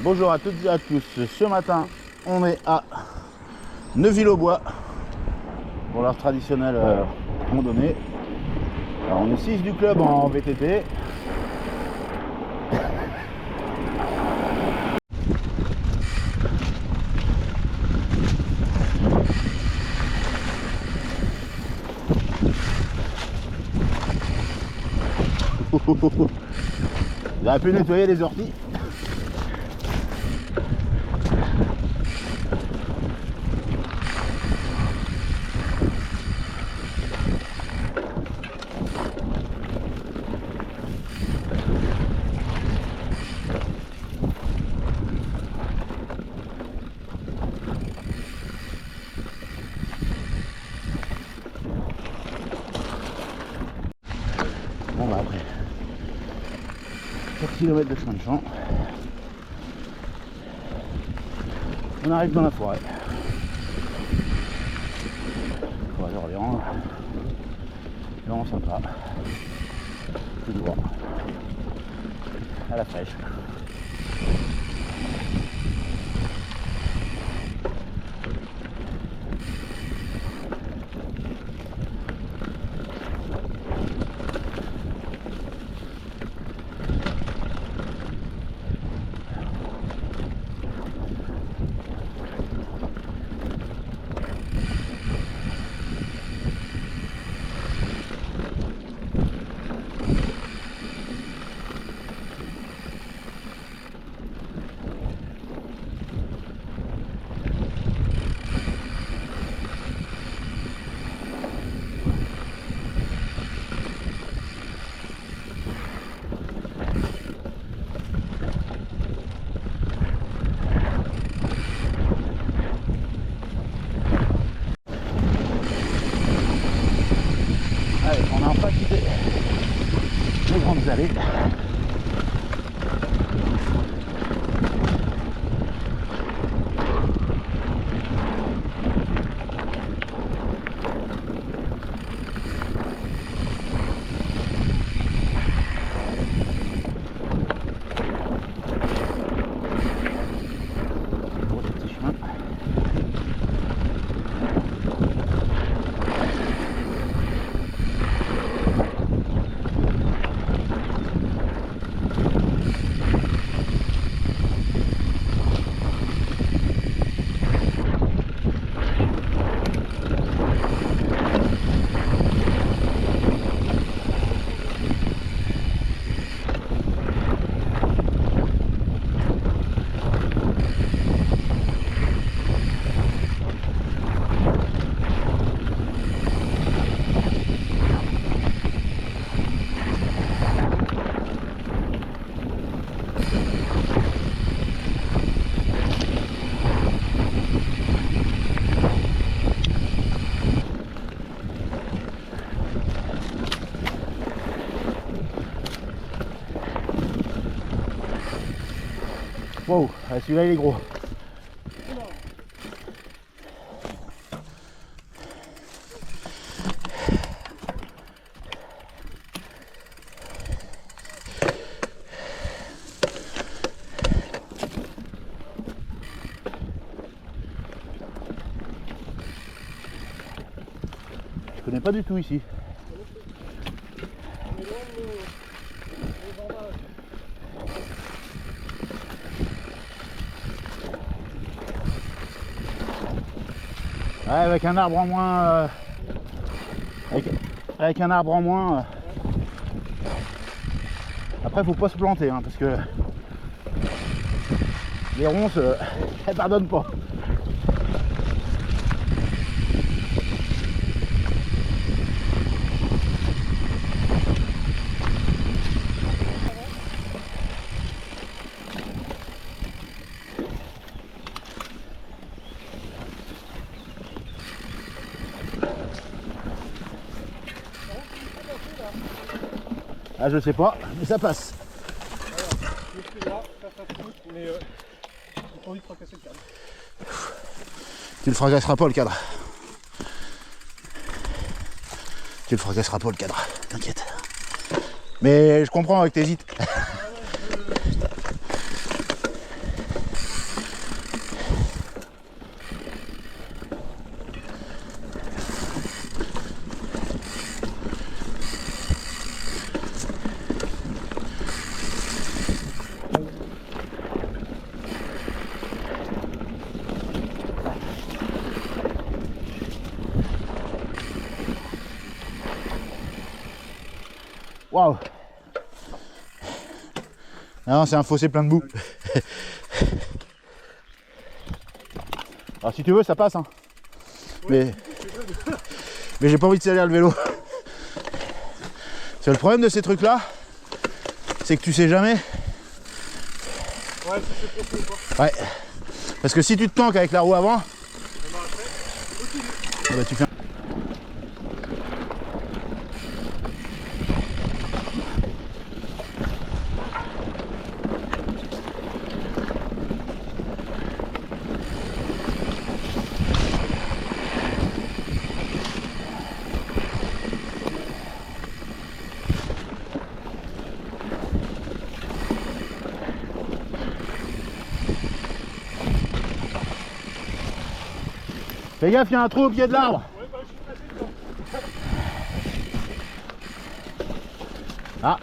Bonjour à toutes et à tous. Ce matin, on est à Neuville-aux-Bois pour leur traditionnelle randonnée. Alors, on est 6 du club en VTT. Vous auriez pu nettoyer les orties. Bon bah après 4 km de chemin de champ, on arrive dans la forêt. Forêt d'Orléans, vraiment sympa, tout droit, à la fraîche. Allez, on a enfin quitté les grandes allées. Gros petit chemin. Wow, celui-là il est gros. Je connais pas du tout ici. Ouais, avec un arbre en moins, avec un arbre en moins. Après, faut pas se planter, hein, parce que les ronces, elles pardonnent pas. Ah, je sais pas, mais ça passe. Tu le fracasseras pas le cadre. Tu le fracasseras pas le cadre, t'inquiète. Mais je comprends que t'hésites. Waouh. Non, c'est un fossé plein de boue. Alors si tu veux, ça passe, hein. Mais j'ai pas envie de salir le vélo. C'est le problème de ces trucs là, c'est que tu sais jamais. Ouais, si c'est profond ou pas. Ouais. Parce que si tu te tanques avec la roue avant, ah bah, tu fais. Fais gaffe, il y a un trou au pied de l'arbre. Ouais, bah, je suis passé dedans. Ah.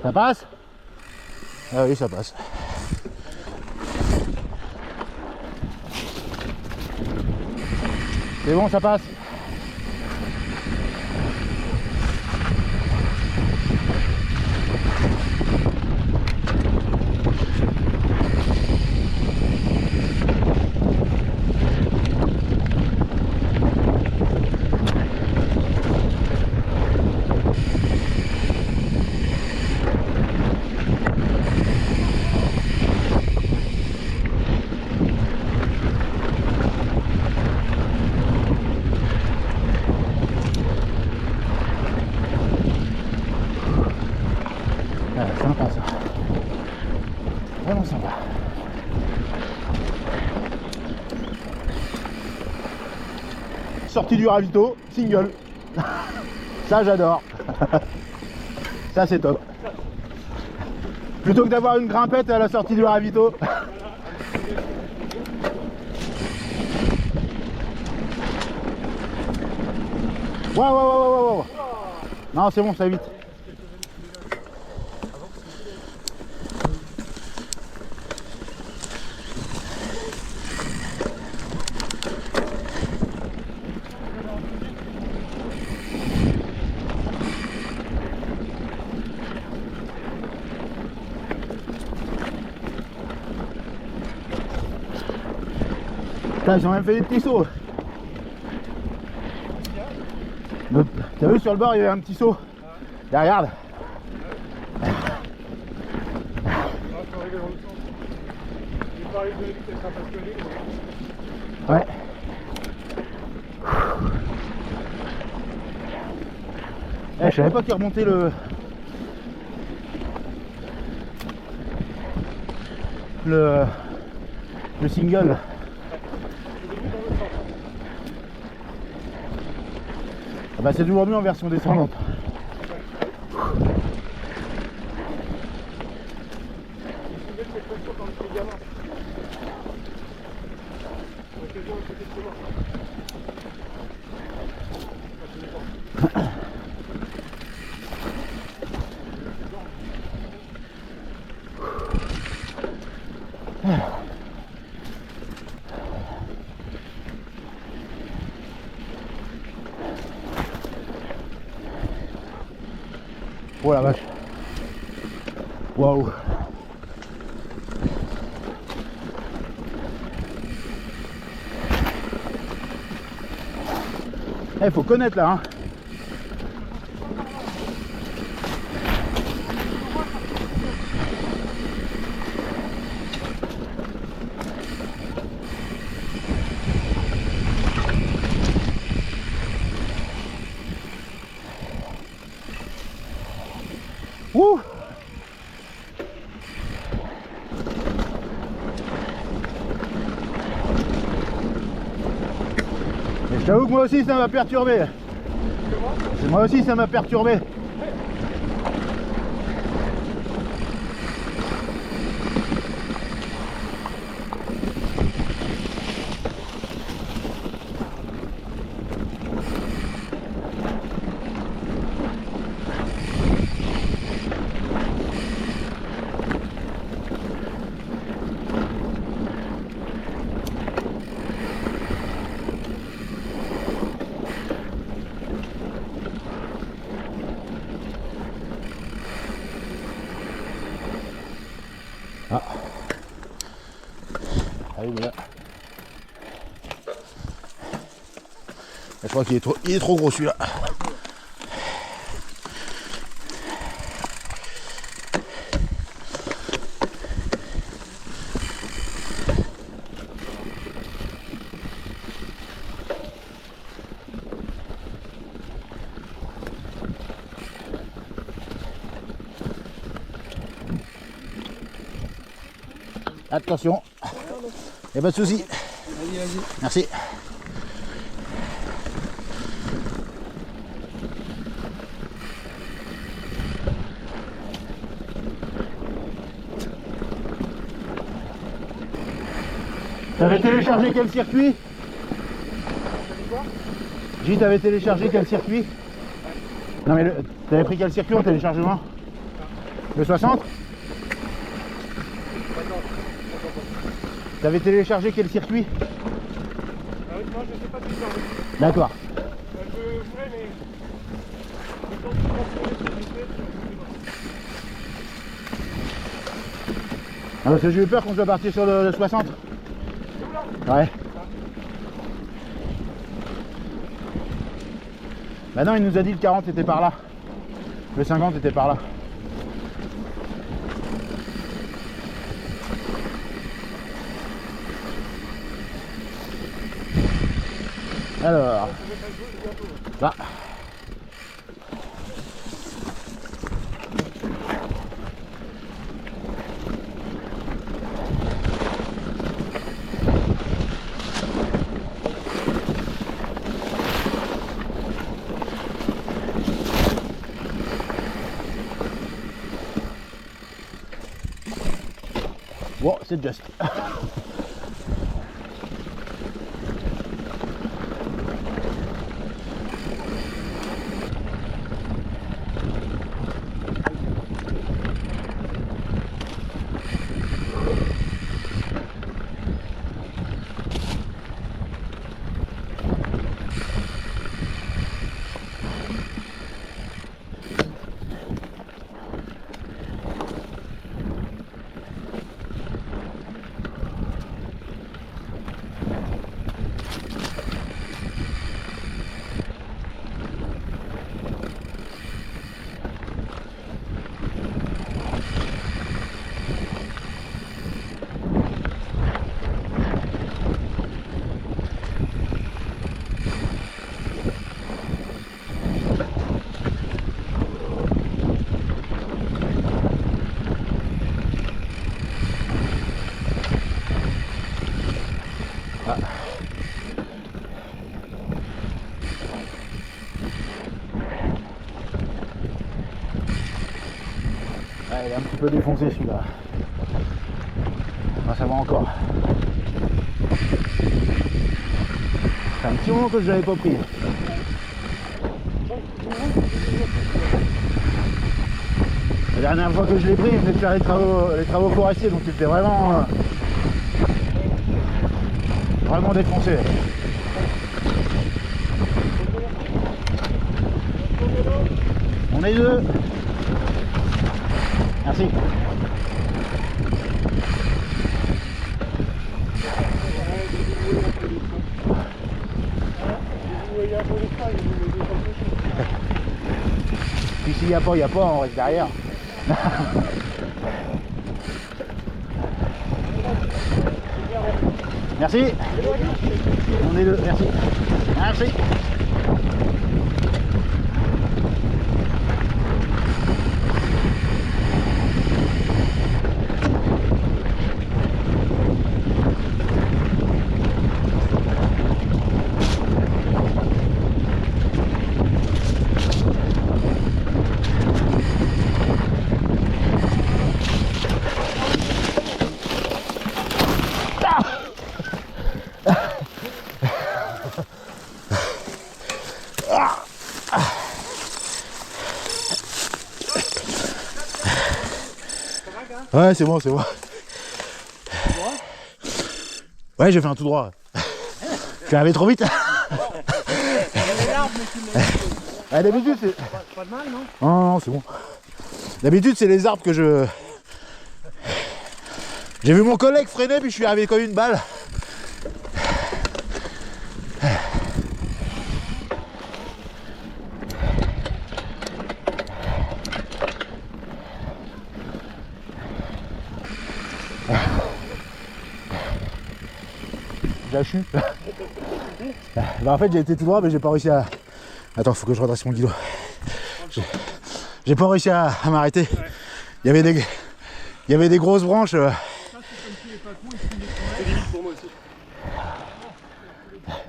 Ça passe? Ah oui, ça passe. C'est bon, ça passe. Ah, sympa ça. Vraiment sympa. Sortie du ravito, single. Ça j'adore. Ça c'est top. Plutôt que d'avoir une grimpette à la sortie du ravito. Waouh. Non, c'est bon, ça va vite. Putain, ils ont même fait des petits sauts. T'as vu sur le bord, il y avait un petit saut. Là, regarde. Ah, je suis arrivé dans le sens. J'ai pas arrivé de vite, ça passe que libre. Ouais. Eh, je savais pas qu'il remontait le single. Ah bah c'est toujours mieux en version descendante. Oh la vache. Waouh. Il faut connaître là, hein. J'avoue que moi aussi ça m'a perturbé. Moi aussi ça m'a perturbé. Ah. Allez, voilà. Je crois qu'il est trop gros celui-là. Attention, il n'y a pas de souci. Vas-y, vas-y. Merci. T'avais téléchargé quel circuit? J'ai dit, t'avais téléchargé quel circuit? Non mais t'avais pris quel circuit en téléchargement? Le 60? T'avais téléchargé quel circuit? Moi je sais pas du tout. D'accord. Je voulais mais... Ah, parce que j'ai eu peur qu'on soit parti sur le 60. Ouais. Bah non, il nous a dit le 40 était par là. Le 50 était par là. Alors. Là. Bon, c'est juste. Il est un petit peu défoncé celui-là. Ah, ça va encore. C'est un petit moment que je l'avais pas pris. La dernière fois que je l'ai pris, il venait de faire les travaux forestiers, donc il était vraiment défoncé. On est deux. Merci. Puis s'il n'y a pas, on reste derrière. Merci. On est deux, merci. Merci. Ouais, c'est bon, c'est bon. Ouais, j'ai fait un tout droit. Je suis arrivé trop vite. Ah, d'habitude, c'est... Pas de mal, non? Non, non, c'est bon. D'habitude, c'est les arbres que je... J'ai vu mon collègue freiner, puis je suis arrivé comme une balle. J'ai la chute. Bah, en fait, j'ai été tout droit, mais j'ai pas réussi à... Attends, faut que je redresse mon guidon. J'ai pas réussi à m'arrêter. Il y avait des grosses branches.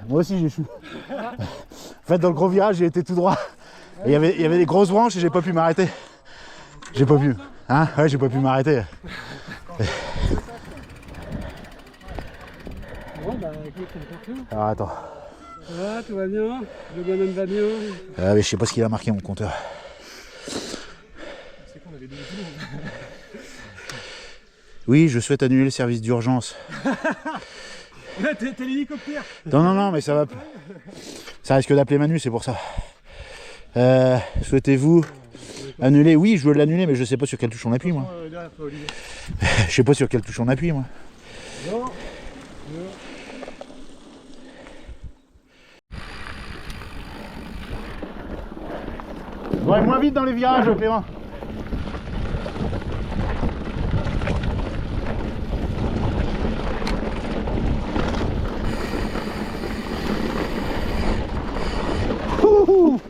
Moi aussi j'ai chou. En fait dans le gros virage j'ai été tout droit. Et il y avait des grosses branches et j'ai pas pu m'arrêter. J'ai pas pu. Hein? Ouais, j'ai pas pu m'arrêter. Bon, bah écoute, c'est parti. Alors attends. Ça va, tout va bien? Le bonhomme va bien? Mais je sais pas ce qu'il a marqué mon compteur. C'est qu'on avait 12 jours. Oui, je souhaite annuler le service d'urgence. T'es l'hélicoptère. Non, non, non, mais ça va. Ça risque d'appeler Manu, c'est pour ça. Souhaitez-vous annuler? Oui, je veux l'annuler, mais je sais pas sur quelle touche on appuie, moi. Je sais pas sur quelle touche on appuie, moi. Non. Ouais, moins vite dans les virages, Clément. Ouhou.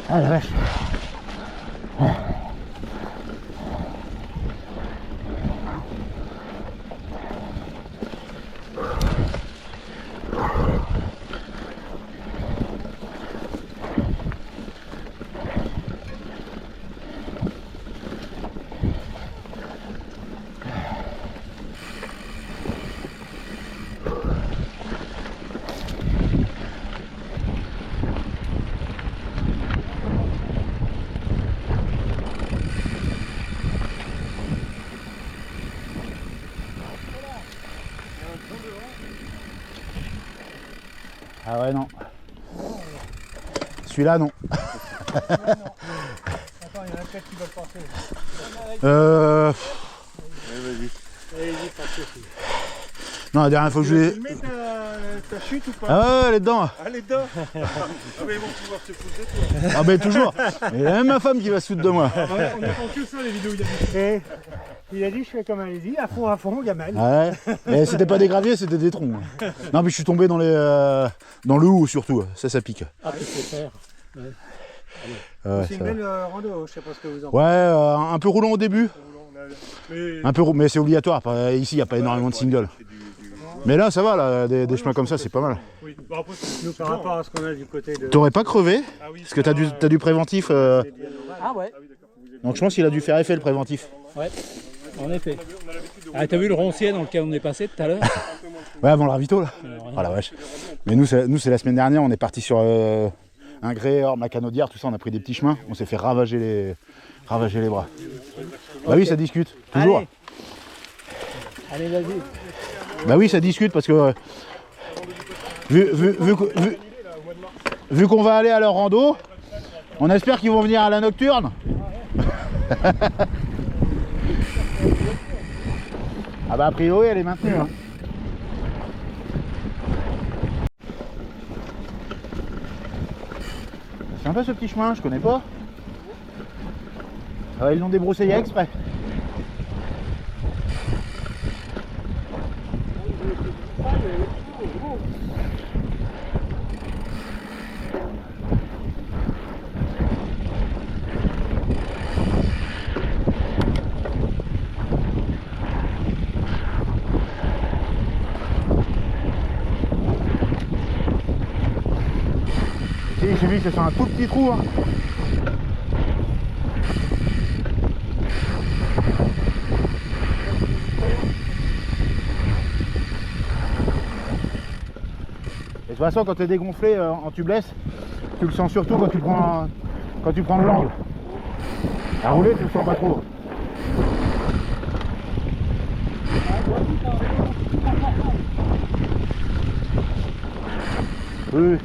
Ah la vache. Ah ouais, non. Celui-là, non. Attends, il y en a peut-être qui veulent passer. Vas-y. Allez-y, passez. Non, la dernière fois que je l'ai... Tu mets ta chute ou pas? Ah ouais, elle est dedans. Elle est dedans. Ah mais ils vont pouvoir se foutre de toi. Ah ben toujours. Il y a même ma femme qui va se foutre de moi. Ouais, on attend que ça les vidéos, il a dit je fais comme allez-y, à fond, gamin. Ouais. Et c'était pas des graviers, c'était des troncs. Non mais je suis tombé dans le hou surtout. Ça pique. Ah tu sais faire. Ouais. C'est une ça va. belle rando, je sais pas ce que vous en pensez. Ouais, un peu roulant au début. Un peu, mais c'est obligatoire. Ici, il n'y a pas énormément de singles. Mais là, ça va, là, des chemins comme ça, c'est pas mal. Oui. Bon, après, nous, par rapport à ce qu'on a du côté de... T'aurais pas crevé? Parce que t'as du préventif. Ah ouais. Donc je pense qu'il a dû faire effet le préventif. Ouais, en effet. Ah, t'as vu le roncier dans lequel on est passé tout à l'heure? Ouais, avant le ravito là. Oh la vache. Mais nous, c'est la semaine dernière, on est parti sur un gré, Orme, la Canaudière, tout ça, on a pris des petits chemins. On s'est fait ravager les bras. Bah oui, ça discute, toujours. Allez. Allez, vas-y. Bah oui, ça discute parce que vu qu'on va aller à leur rando, on espère qu'ils vont venir à la nocturne. Ah bah a priori elle est maintenue. Hein. C'est sympa ce petit chemin, je connais pas. Ah ouais, ils l'ont débroussaillé exprès. Si, j'ai vu que c'est un tout petit trou. Hein. Et de toute façon, quand tu es dégonflé en tubeless, tu le sens surtout quand tu prends de l'angle. À rouler, tu le sens pas trop. Oui.